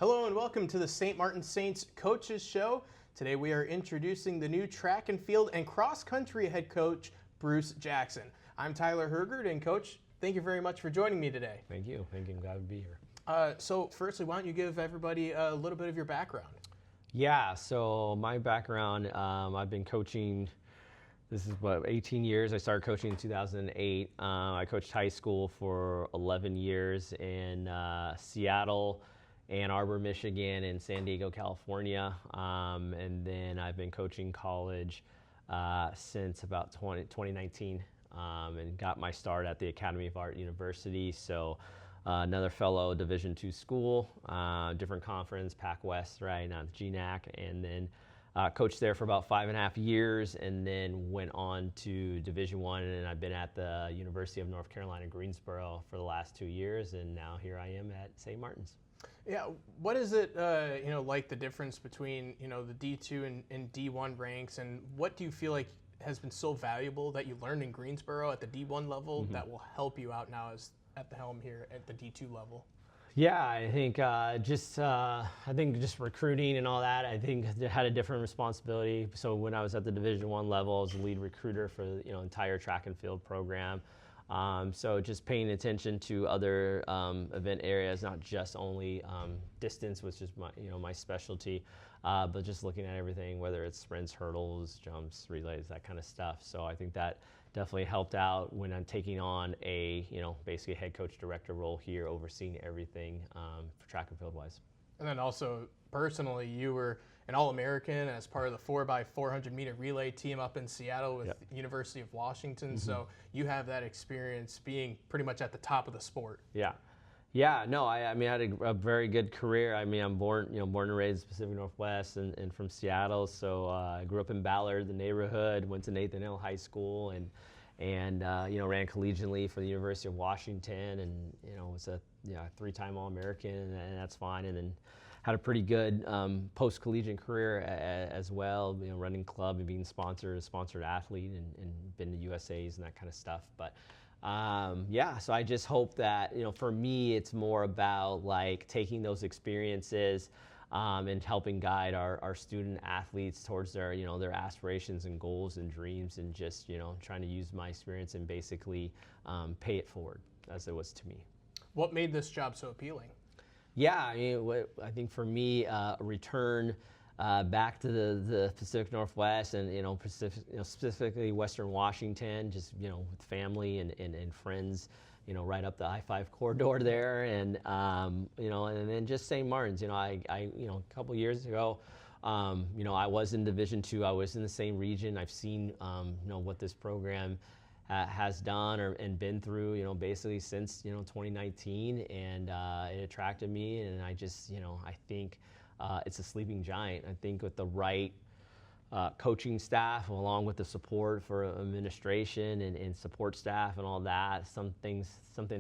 Hello and welcome to the St. Martin Saints Coaches Show. Today we are introducing the new track and field and cross country head coach, Bruce Jackson. I'm Tyler Hergert, and Coach, thank you very much for joining me today. Thank you. I'm glad to be here. So firstly, why don't you give everybody a little bit of your background? Yeah, so my background, I've been coaching, this is 18 years. I started coaching in 2008. I coached high school for 11 years in Seattle, Ann Arbor, Michigan, and San Diego, California. And then I've been coaching college since about 2019 and got my start at the Academy of Art University. So another fellow Division II school, different conference, Pac West, right, now the GNAC, and then coached there for about 5.5 years, and then went on to Division I, and I've been at the University of North Carolina, Greensboro for the last 2 years, and now here I am at St. Martin's. Yeah, what is it, like the difference between, the D2 and D1 ranks, and what do you feel like has been so valuable that you learned in Greensboro at the D1 level that will help you out now as at the helm here at the D2 level? Yeah, I think just recruiting and all that. I think I had a different responsibility. So when I was at the Division I level, I was the lead recruiter for the entire track and field program. So just paying attention to other event areas, not just only distance, which is my specialty, but just looking at everything, whether it's sprints, hurdles, jumps, relays, that kind of stuff. So I think that definitely helped out when I'm taking on a basically a head coach director role here, overseeing everything for track and field wise. And then also personally, you were an All-American as part of the 4x400 meter relay team up in Seattle with University of Washington. So you have that experience being pretty much at the top of the sport. Yeah, no, I had a very good career. I'm born and raised in the Pacific Northwest and from Seattle. So I grew up in Ballard, the neighborhood, went to Nathan Hale High School, and ran collegiately for the University of Washington, and was a 3-time All-American, and that's fine. And then had a pretty good post-collegiate career as well, running club and being a sponsored athlete, and been to USA's and that kind of stuff. But so I just hope that, for me, it's more about like taking those experiences and helping guide our student athletes towards their, their aspirations and goals and dreams, and just, trying to use my experience and basically pay it forward as it was to me. What made this job so appealing? Yeah, I think for me, a return back to the Pacific Northwest and specifically Western Washington, just with family and friends, right up the I-5 corridor there, and and then just St. Martin's. I a couple years ago, I was in Division II. I was in the same region. I've seen what this program has done and been through, basically since 2019, and it attracted me, and I just I think it's a sleeping giant. I think with the right coaching staff, along with the support for administration and support staff and all that, something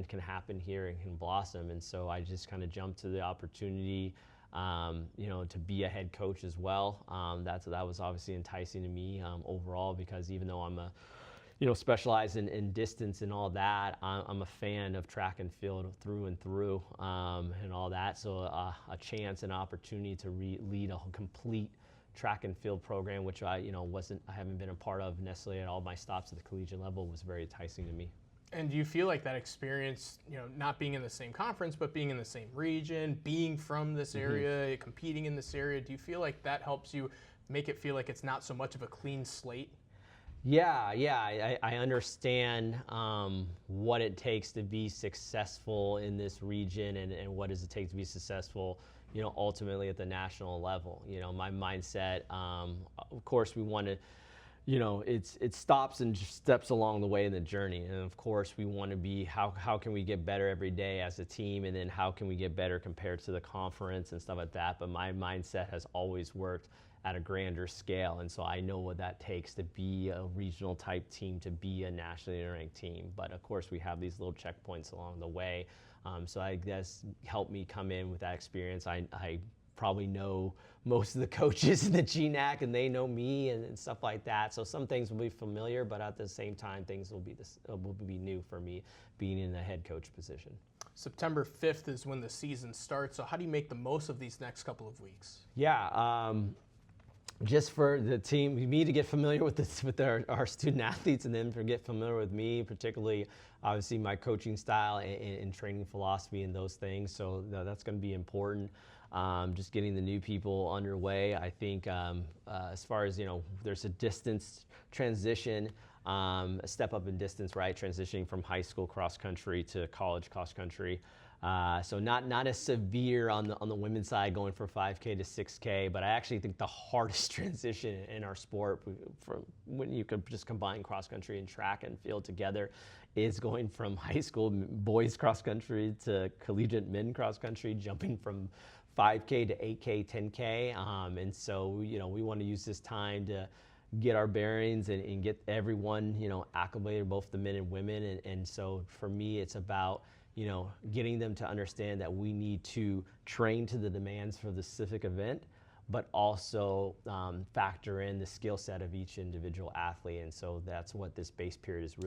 can happen here and can blossom. And so I just kind of jumped to the opportunity, to be a head coach as well. That was obviously enticing to me overall, because even though I'm specialize in distance and all that, I'm a fan of track and field through and through, and all that. So a chance and opportunity to lead a complete track and field program, which I haven't been a part of necessarily at all my stops at the collegiate level, was very enticing to me. And do you feel like that experience, not being in the same conference, but being in the same region, being from this area, competing in this area, do you feel like that helps you make it feel like it's not so much of a clean slate? Yeah, I understand what it takes to be successful in this region, and what does it take to be successful, ultimately at the national level. My mindset, of course, we want to, it stops and steps along the way in the journey, and of course we want to be how can we get better every day as a team, and then how can we get better compared to the conference and stuff like that. But my mindset has always worked at a grander scale, and so I know what that takes to be a regional type team, to be a nationally ranked team. But of course we have these little checkpoints along the way, so I guess helped me come in with that experience. I probably know most of the coaches in the GNAC, and they know me and stuff like that. So some things will be familiar, but at the same time, things will be new for me being in a head coach position. September 5th is when the season starts. So how do you make the most of these next couple of weeks? Yeah. Just for the team, me to get familiar with our student athletes, and them to get familiar with me, particularly obviously my coaching style and training philosophy and those things. So that's going to be important. Just getting the new people underway. I think as far as, there's a distance transition, a step up in distance, right? Transitioning from high school cross country to college cross country. So not as severe on the women's side, going from 5K to 6K, but I actually think the hardest transition in our sport, from when you could just combine cross country and track and field together, is going from high school boys cross country to collegiate men cross country, jumping from 5K to 8K, 10K. And so, we want to use this time to get our bearings and get everyone, acclimated, both the men and women. And so for me, it's about, getting them to understand that we need to train to the demands for the specific event, but also factor in the skill set of each individual athlete. And so that's what this base period is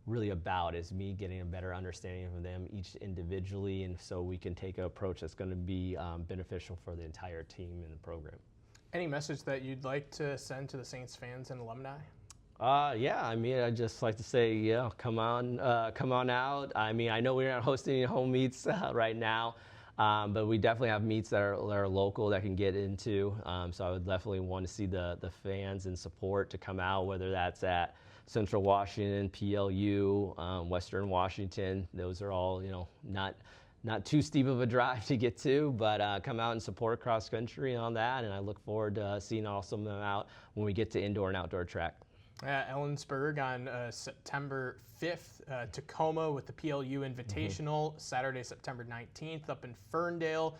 really about, is me getting a better understanding of them each individually, and so we can take an approach that's going to be beneficial for the entire team and the program. Any message that you'd like to send to the Saints fans and alumni? Yeah, I'd just like to say, come on out. I know we're not hosting any home meets right now, but we definitely have meets that are local that can get into. So I would definitely want to see the fans and support to come out, whether that's at Central Washington, PLU, Western Washington. Those are all, not too steep of a drive to get to, but come out and support cross country on that. And I look forward to seeing also them out when we get to indoor and outdoor track. Ellensburg on September 5th, Tacoma with the PLU Invitational, Saturday, September 19th, up in Ferndale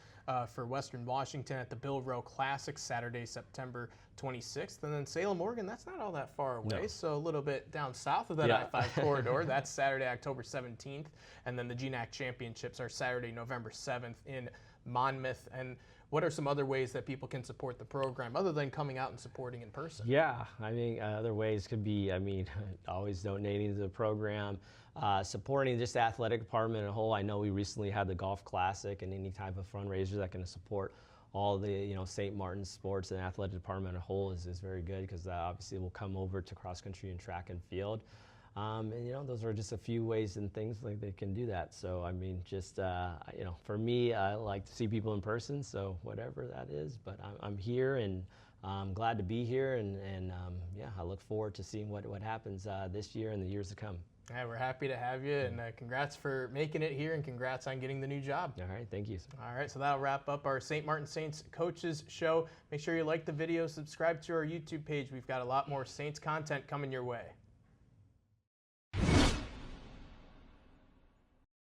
for Western Washington at the Bill Rowe Classic, Saturday, September 26th. And then Salem, Oregon, that's not all that far away, so a little bit down south of that I-5 corridor. That's Saturday, October 17th. And then the GNAC Championships are Saturday, November 7th in Monmouth. And what are some other ways that people can support the program other than coming out and supporting in person? Yeah, other ways could be, always donating to the program, supporting just the athletic department as a whole. I know we recently had the Golf Classic, and any type of fundraiser that can support all the, St. Martin's sports and athletic department as a whole is very good, because that obviously will come over to cross country and track and field. And those are just a few ways and things like they can do that. So for me, I like to see people in person, so whatever that is. But I'm here, and I'm glad to be here, and I look forward to seeing what happens this year and the years to come. Yeah, we're happy to have you, and congrats for making it here, and congrats on getting the new job. All right, thank you. All right, so that'll wrap up our St. Martin Saints Coaches Show. Make sure you like the video, subscribe to our YouTube page. We've got a lot more Saints content coming your way.